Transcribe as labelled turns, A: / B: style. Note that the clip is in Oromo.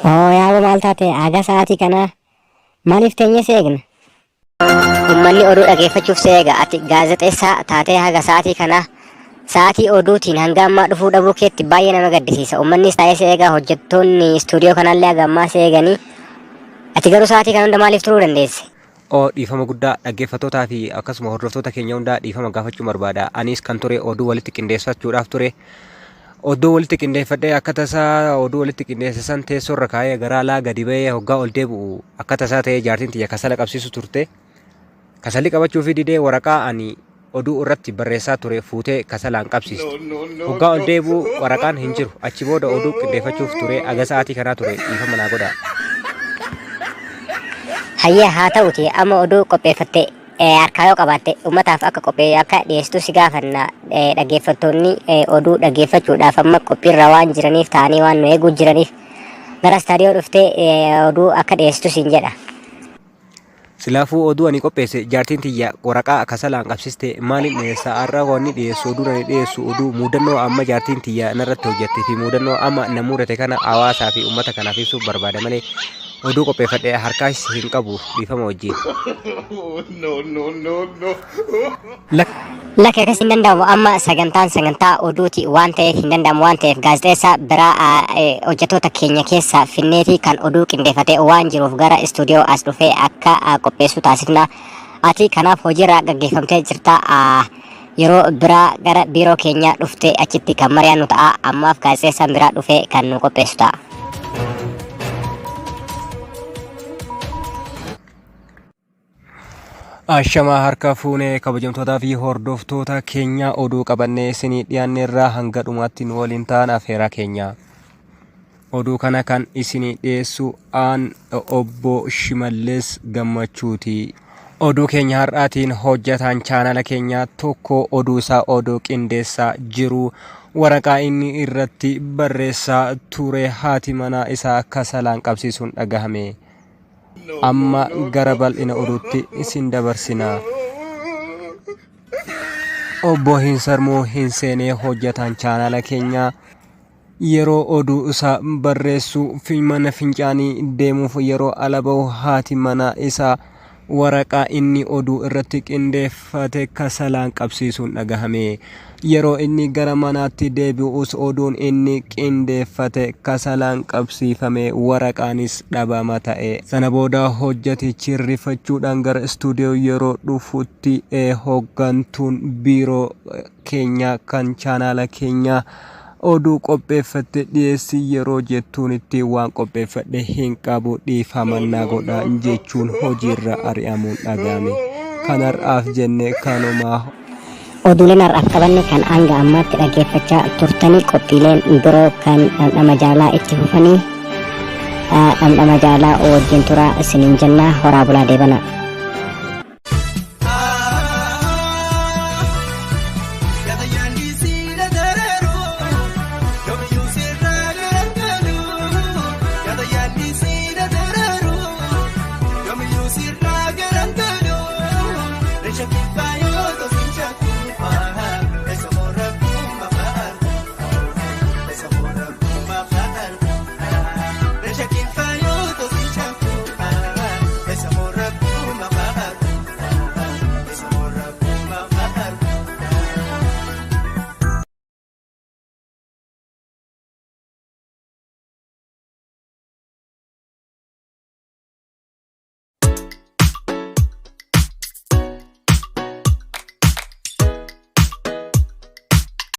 A: Oo yaa maal taate aga sa'aatii kana maaliif teenye seegna? Uummanni oduu dhageeffachuuf seega ati gaazexeessaa taatee haga sa'aatii kana sa'aatii oduutiin hanga ammaa dhufuu dhabuu keetti baay'ee nama gaddisiisa. Uummannis taa'ee seegaa hojjettoonni istuudiyoo kanallee haga ammaa seeganii ati garuu sa'aatii kana hunda maaliif turuu dandeesse?
B: Dhiifama guddaa dhaggeeffattootaa fi akkasuma hordoftoota keenya hundaa dhiifama gaafachuu barbaada. Anis kan ture oduu walitti qindeeffachuudhaaf ture. Oduu walitti qindeeffadhee akka tasaa oduu walitti qindeessisan teessoo irra kaa'ee garaa laa gadi ba'ee hoggaa ol deebi'u akka tasaa ta'ee jaartiin tiyya kasala qabsiisu turte. Kasalli qabachuu fi didee waraqaa ani oduu irratti barreessaa ture fuutee kasalaan qabsiistu. Hoggaa ol deebi'u waraqaan hin jiru. Achi booda oduu qindeeffachuuf ture aga sa'aatii kanaa ture dhiifama naa godhaa.
A: Hayyee haa ta'uti amma oduu qopheeffatte harkaa yoo qabaatte uummataaf akka qophee akka dhiyeessitu si gaafanna. Dhaggeeffattoonni oduu dhaggeeffachuudhaaf amma qophiirra waan jiraniif ta'anii waan nu eeguu jiraniif gara istaadiyoo dhuftee oduu akka dhiyeessitu siin jedha.
B: Silaafuu oduu ani qopheesse jaartiin tiyya waraqaa kasalaan qabsiste maaliin dhiyeessa har'a wanni dhiyeessu oduu ani dhiyeessu oduu muudannoo amma jaartiin tiyya narratti hojjettee fi muudannoo amma na muudate kana hawaasaa fi uummata kanaaf ibsuuf barbaada malee oduu qopheeffadhee harkaas hin qabu dhiifama wajjin.
A: Lakka akkas hin danda'amu amma sagantaa oduuti waan ta'eef hin danda'amu waan ta'eef gaazexeessaa biraa hojjettoota keenya keessa finneetii kan oduu qindeeffatee waan jiruuf gara istuudiyoo as dhufee akka qopheessu taasifna. Ati kanaaf hojiirra gaggeeffamtee jirta. Yeroo biraa gara biiroo keenya dhuftee achitti kan mari'annu ta'a. Ammaaf gaazexeessaan biraa dhufee kan nu qopheessu ta'a.
B: Ashamaa harka fuunee kabajamtootaa fi hordoftoota keenya oduu qabannee isinii dhiyaanne irraa hanga dhumaatti nu waliin ta'an afeeraa keenya. Oduu kana kan isinii dhiyeessu aan obbo Shimallis Gammachuuti. Oduu keenya har'aatiin hojjetaan chaanala keenya tokko oduu isaa oduu qindeessaa jiru waraqaa inni irratti barreessaa ture haati manaa isaa kasalaan qabsiisuun dhagahame. Amma gara bal'ina oduutti isin dabarsina. Obbo hin sarmuu hin seenee hojjetaan chaanala keenya yeroo oduu isaa barreessu mana fincaanii deemuuf yeroo ala ba'u haati manaa isaa waraqaa inni oduu irratti qindeeffate kasalaan qabsiisuun dhagahame. Yeroo inni gara manaatti deebi'us oduun inni qindeeffate kasalaan qabsiifame waraqaanis dhabama ta'e. Sana booda hojjetichi rifachuudhaan gara istuudiyoo yeroo dhufutti hoggantuun biiroo keenya kan chaanala keenya oduu qopheeffatte dhiyeessii yeroo jettuun itti waan qopheeffadhe hin qabu dhiifama naa godhaa jechuun hojiirra ari'amuun dhagahame. Kan har'aaf jenne kanumaa.
A: Oduuleen har'aaf qabanne kan hanga ammaatti dhaggeeffachaa turtanii qophiileen biroo kan dhamdhama jaalaa itti fufanii dhamdhama jaalaa wajjin turaa isiniin jennaa horaa bulaa deebanaa.